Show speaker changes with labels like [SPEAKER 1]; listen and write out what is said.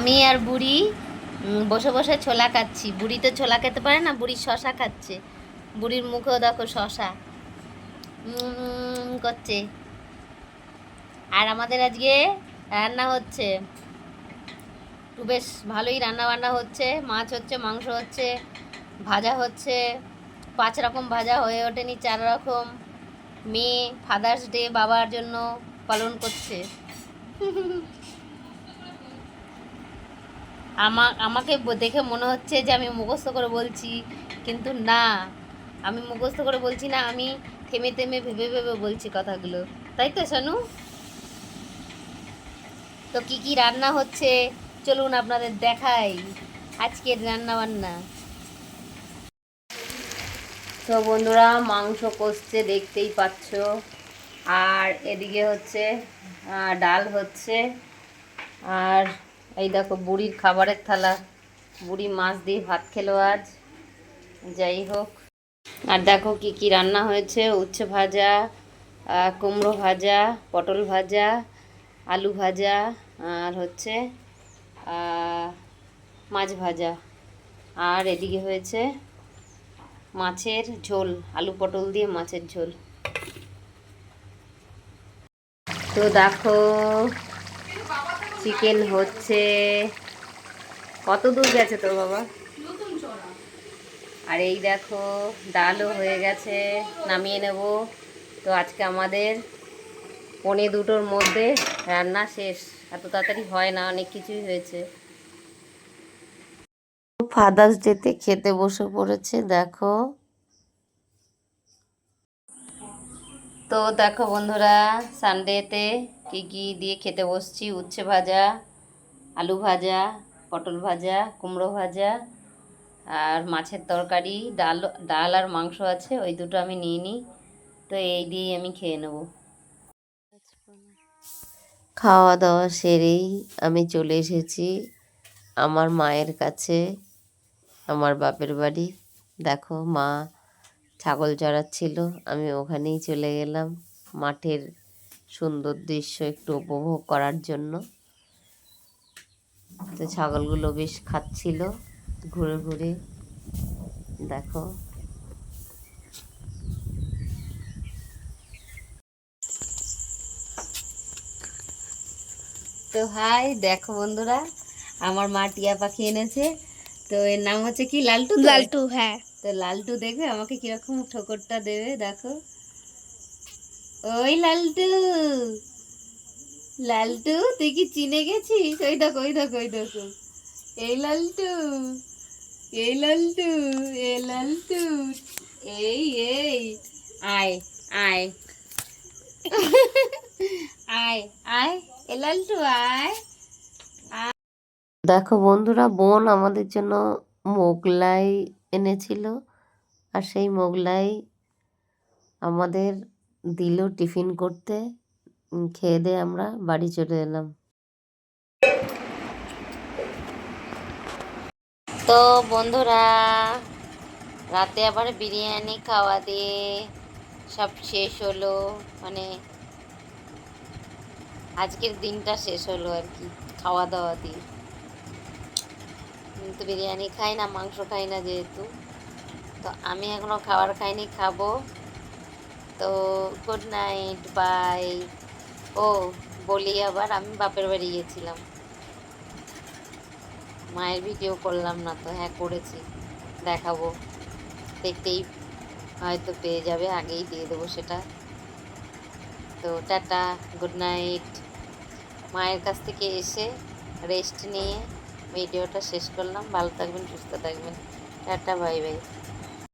[SPEAKER 1] আমি আর বুড়ি বসে বসে ছোলা খাচ্ছি। বুড়ি তো ছোলা খেতে পারে না, বুড়ি শশা খাচ্ছে। বুড়ির মুখেও দেখো শশা করছে। আর আমাদের আজকে রান্না হচ্ছে, একটু বেশ ভালোই রান্না বান্না হচ্ছে। মাছ হচ্ছে, মাংস হচ্ছে, ভাজা হচ্ছে। 5 রকম ভাজা হয়ে ওঠেনি, 4 রকম। মেয়ে ফাদার্স ডে বাবার জন্য পালন করছে। আমাকে দেখে মনে হচ্ছে যে আমি মুখস্থ করে বলছি, কিন্তু না, আমি মুখস্থ করে বলছি না, আমি থেমে থেমে ভেবে ভেবে বলছি কথাগুলো। তাই তো শানু? তো কি কি রান্না হচ্ছে চলুন আপনাদের দেখাই আজকের রান্না বান্না। তো বন্ধুরা, মাংস কষছে দেখতেই পাচ্ছ। আর এদিকে হচ্ছে ডাল হচ্ছে। আর এই দেখো বুড়ির খাবারের থালা, বুড়ি মাছ দিয়ে ভাত খেলো আজ। যাই হোক, আর দেখো কি কি রান্না হয়েছে। উচ্ছে ভাজা, কুমড়ো ভাজা, পটল ভাজা, আলু ভাজা, আর হচ্ছে মাছ ভাজা। আর এদিকে হয়েছে মাছের ঝোল, আলু পটল দিয়ে মাছের ঝোল। তো দেখো চিকেন হচ্ছে। কত দূর গেছে তোর বাবা? আর এই দেখো ডালও হয়ে গেছে, নামিয়ে নেব। তো আজকে আমাদের 1:45-র মধ্যে রান্না শেষ। এত তাড়াতাড়ি হয় না, অনেক কিছুই হয়েছে। ফাদার্স ডেতে খেতে বসে পড়েছে দেখো। তো দেখো বন্ধুরা, সানডেতে কি কি দিয়ে খেতে বসছি। উচ্ছে ভাজা, আলু ভাজা, পটল ভাজা, কুমড়ো ভাজা, আর মাছের তরকারি, ডাল ডাল আর মাংস আছে, ওই দুটো আমি নিয়ে নিই। তো এই দিয়েই আমি খেয়ে নেব। খাওয়া দাওয়া সেরেই আমি চলে এসেছি আমার মায়ের কাছে, আমার বাপের বাড়ি। দেখো মা ছাগল চড়াচ্ছিল, আমি ওখানেই চলে গেলাম মাঠের সুন্দর দৃশ্য একটু উপভোগ করার জন্য। তো ছাগলগুলো বেশ খাচ্ছিল ঘুরে ঘুরে, দেখো। তো হাই, দেখো বন্ধুরা, আমার মা টিয়া পাখি এনেছে। তো এর নাম হচ্ছে কি, লালটু।
[SPEAKER 2] লালটু, হ্যাঁ।
[SPEAKER 1] তো লালটু দেখবে আমাকে কিরকম ঠোকরটা দেবে, দেখো। ওই লালটু, লালটু তুই কি চিনে গেছিস? ওই দেখো, ওই দেখো, ওই দেখো। এই লালটু, এই লালটু, এ লালটু, এই এই, আয় আয়, আয় আয়, এ লালটু আয়। দেখো বন্ধুরা, বোন আমাদের জন্য মোগলাই এনেছিল, আর সেই মোগলাই আমাদের দিল টিফিন করতে। খেয়ে দিয়ে আমরা বাড়ি চলে এলাম। তো বন্ধুরা, রাতে আবার বিরিয়ানি খাওয়া দিয়ে সব শেষ হলো, মানে আজকের দিনটা শেষ হলো আর কি, খাওয়া দাওয়া দিয়ে। কিন্তু বিরিয়ানি খাই না, মাংস খাই না যেহেতু। তো আমি এখনো খাবার খাইনি, খাবো। তো গুড নাইট, বাই। ও বলি আবার, আমি বাপের বাড়ি গিয়েছিলাম, মায়ের ভিডিও করলাম না তো। হ্যাঁ করেছি, দেখাবো, দেখতেই হয়তো পেয়ে যাবে, আগেই দিয়ে দেবো সেটা। তো টাটা, গুড নাইট। মায়ের কাছ থেকে এসে রেস্ট নিয়ে ভিডিওটা শেষ করলাম। ভালো থাকবেন, সুস্থ থাকবেন, টাটা, বাই বাই।